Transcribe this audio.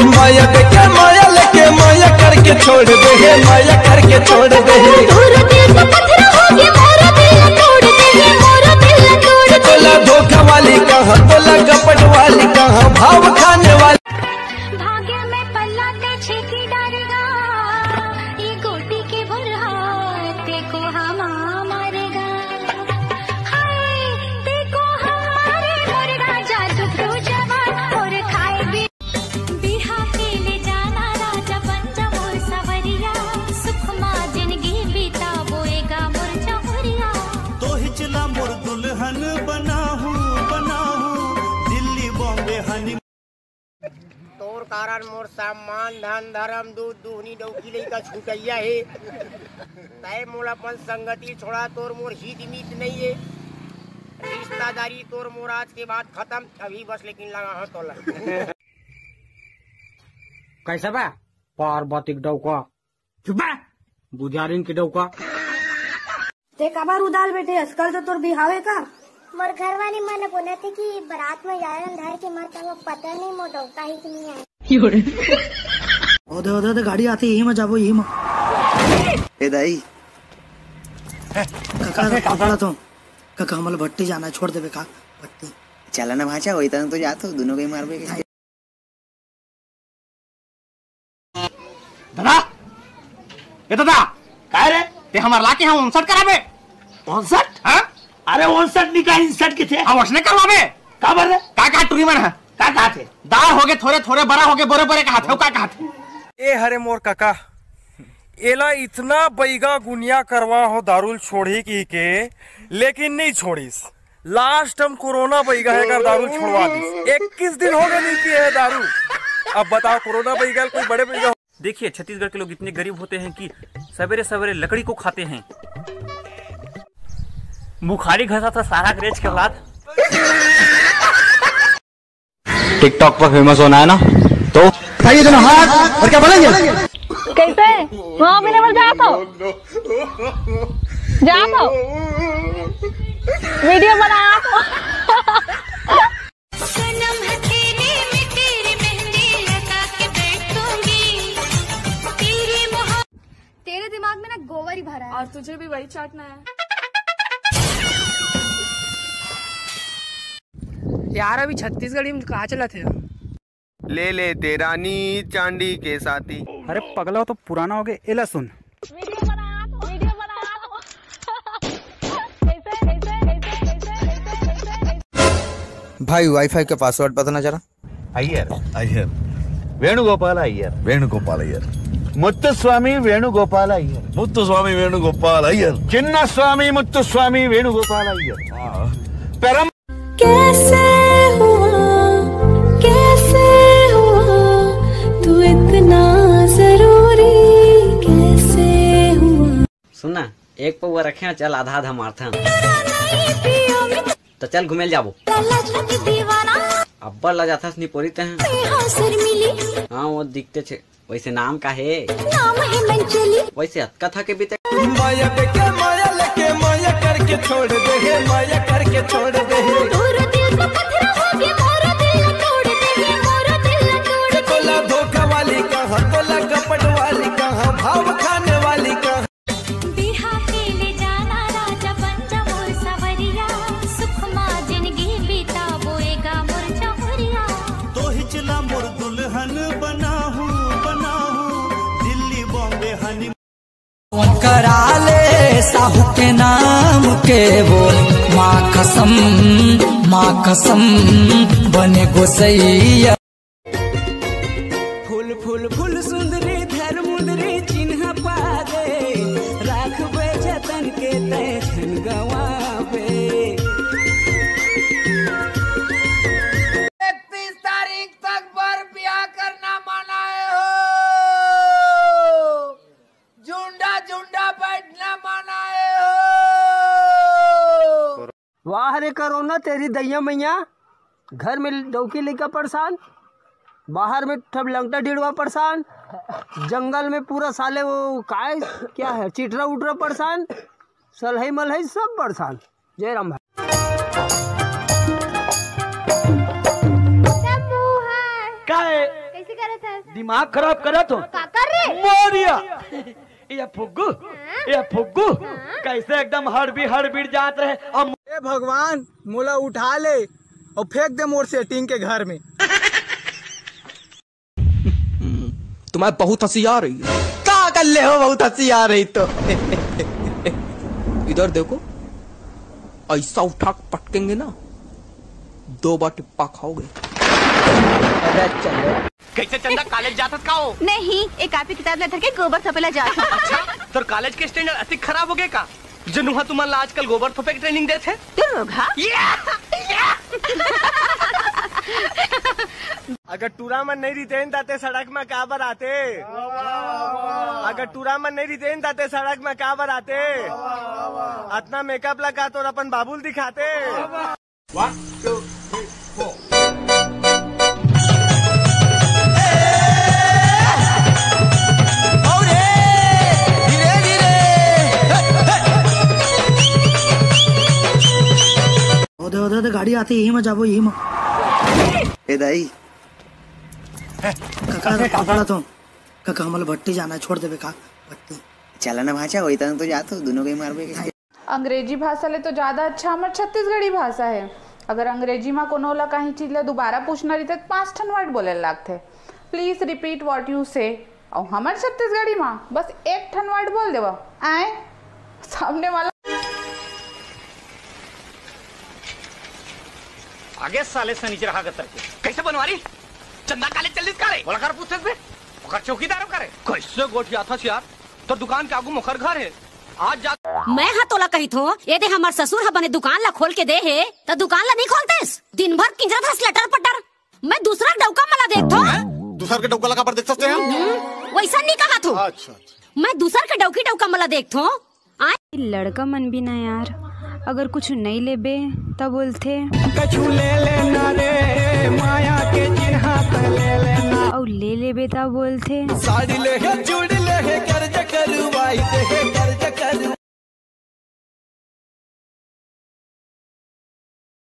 माया देखे माया लेके माया करके छोड़ दे, माया करके छोड़ दे। बोला धोखा वाली कहाँ, बोला कपट वाली कहाँ, भाव खाने वाली। भाग्य में पल्ला ते छेकी डारेगा, ये गोटी के बुरहाते को हम मारेगा। हाय देखो हमारे मुर्गा जादू को जवान और खाएगी। बिहा के ले जाना राजा पंजा मोर सवरिया, सुखमा जिंदगी बीता बोएगा मोर चहुरिया। तो हिचला मोर दुल्हन बनाहूं दिल्ली बॉम्बे हनी। तोर कारण मोर सम्मान धन धर्म दूध दुहनी डौकी लई का छूटैया है। तय मोर अपन संगति छोड़ा, तोर मोर हित मीत नहीं है। रिश्तेदारी तोर मोर आज के बाद खत्म, अभी बस लेकिन लगा है तोला। कैसा बा पार्वती डौका, चुप बुझारिन के डौका। ते कबार उदाल बेटे, आजकल तो तोर बिहावे का। मोर घर वाली मन बोले थे कि बारात में जायन धर के मत, वो पता नहीं मोर डौका ही कि नहीं है। ओदे गाड़ी आती यही में जाबो, यही में। ए दाई काका तो काका हमला भट्टी जाना है, छोड़ देबे का भट्टी। चला ना भाचा, वही तो जातो दोनों के मारबे। दादा ए दादा काय रे, ते हमार लाके हम 59 कराबे। 59? हां अरे 59 निका 59 के थे हम वसने करवाबे। का बर का टूरी मन है, का थे दाल हो गए थोड़े थोड़े, बड़ा हो गए बोरे बोरे का हाथ का थे। ए हरे मोर काका, एला इतना बैगा गुनिया करवा हो दारूल छोड़ी की के, लेकिन नहीं छोड़ीस। लास्ट हम कोरोना बैगा है कर दारू छोड़वा दी, 21 दिन हो गए नहीं पिए है दारू। अब बताओ कोरोना बैगा कोई बड़े बैगा। देखिए छत्तीसगढ़ के लोग इतने गरीब होते हैं कि सवेरे सवेरे लकड़ी को खाते हैं। मुखारी घसा था सारा अंग्रेज के औलाद। टिकटॉक पर फेमस होना है ना, तो खाइए दोनों हाथ और क्या बोलेंगे। कैसे वहाँ भी नहीं जा तो वीडियो बना तो। सनम है तेरे में तेरी मेहंदी लगा के बैठूंगी, तेरे दिमाग में ना गोबर ही भरा है और तुझे भी वही चाटना है। यार अभी छत्तीसगढ़ी में कहाँ चला थे। ले ले तेरा नी चांदी के साथी। अरे पगला तो पुराना हो गया, एला सुन। वीडियो बना दो। भाई वाईफाई का पासवर्ड बताना जरा। अय्यर वेणुगोपाल अय्यर मुत्तुस्वामी वेणुगोपाल अय्यर चिन्नस्वामी मुत्तुस्वामी वेणुगोपाल अय्यर। परम कैसे हुआ तू इतना जरूरी, कैसे हुआ। सुनना एक पौवा रखे हैं, चल आधा आधा मारते हैं। तो चल घुमेल जाबो। अब्बर ला जाता निपोरित हैं। हाँ वो दिखते छे, वैसे नाम का है, वैसे अतका था के बीते। माया देखे माया लेके माया करके छोड़ दे, माया करके छोड़ दे। बोला धोखा वाली कहाँ, बोला कपट वाली कहाँ, भाव खाने वाली कहाँ। बिहा के ले जाना राजा पंजा मोर सवरिया, सुखमा जिंदगी बीता बोएगा मोर चहुरिया। तो हिचला मोर दुल्हन बनाहूं दिल्ली बॉम्बे हनी। करा ले साहू के नाम के बोल, माँ कसम बने गोसैया। फूल फूल फूल सुंदरी धर मुंदरी चिन्ह पागे, राखबे जतन के तैन गवाबे। 31 तारीख तक बर ब्याह करना मना हो, झुंडा झुंडा बैठना मना हो। वाह रे करोना तेरी दैया मैया, घर में डौकी लेकर परेशान, बाहर में ठब लंगटा ढीड़वा परेशान, जंगल में पूरा साले वो काय क्या है चिटरा उटरा परेशान, सलहई मलहई सब परेशान। जय राम भाई। कैसे करे थे? दिमाग खराब करा तो का कर रे? मोरिया ये फुग्गू कैसे एकदम हड़बीड़ जात रहे। अब ए भगवान मोला उठा ले और फेंक दे मोर सेटिंग के घर में। तुम्हें बहुत हंसी आ रही है। क्या कर ले हो, बहुत हंसी आ रही तो इधर देखो, ऐसा उठा पटकेंगे ना 2 बार टिप्पा खाओगे। कैसे चंदा कॉलेज जात का हो? नहीं, एक कॉपी किताब लेकर के गोबर थपेला जा। अच्छा, तो कॉलेज के स्टैंडर्ड अति खराब हो गए का? जनुहा तुम्हारा आजकल गोबर थोपे की ट्रेनिंग देते? अगर टूरा मन नहीं रितेन दाते सड़क में का बराते? अगर टूरा मन नहीं रितेन दाते सड़क में का बराते? अपना मेकअप लगा तो अपन बाबुल दिखाते। 1 2 3 4 उधर गाड़ी आती यही में जाबो, यही में। ए दाई काका तो काका हमला भट्टी जाना छोड़ देबे का भट्टी चला ना भाषा वही तो जातो दोनों के मारबे के। अंग्रेजी भाषा ले तो ज्यादा अच्छा हमार छत्तीसगढ़ी भाषा है। अगर अंग्रेजी में कोनो ला कहीं चीज ला दोबारा पूछना रही तो 5 ठन वर्ड बोले लगते। प्लीज रिपीट व्हाट यू से। और हमार छत्तीसगढ़ी में बस 1 ठन वर्ड बोल देवा आए सामने वाला। आगे साले से नीचे रहा करते कैसे बनवारी? चंदा कॉलेज चल का रे? बोला कर पूछते बे ओकर चौकीदार करे कैसे गोठिया था यार? तो दुकान के आगू मुखर घर है आज जा। मैं हाँ तोला कही थो ये दे हमार ससुर हा बने दुकान ला खोल के दे है तो दुकान ला नहीं खोलतेस। दिन भर किंजरा धस लटर पटर। मैं दूसरा डौका मला देख थो। दूसरा के डौका लगा पर देख सकते हैं? वैसा नहीं कहा थो। अच्छा मैं दूसरा के डौका मला देख थो। लड़का मन भी ना यार, अगर कुछ नहीं लेबे तब बोलते कछु ले लेना रे माया के चिन्ह ले लेना। और ले लेबे तब बोलते साड़ी ले चूड़ी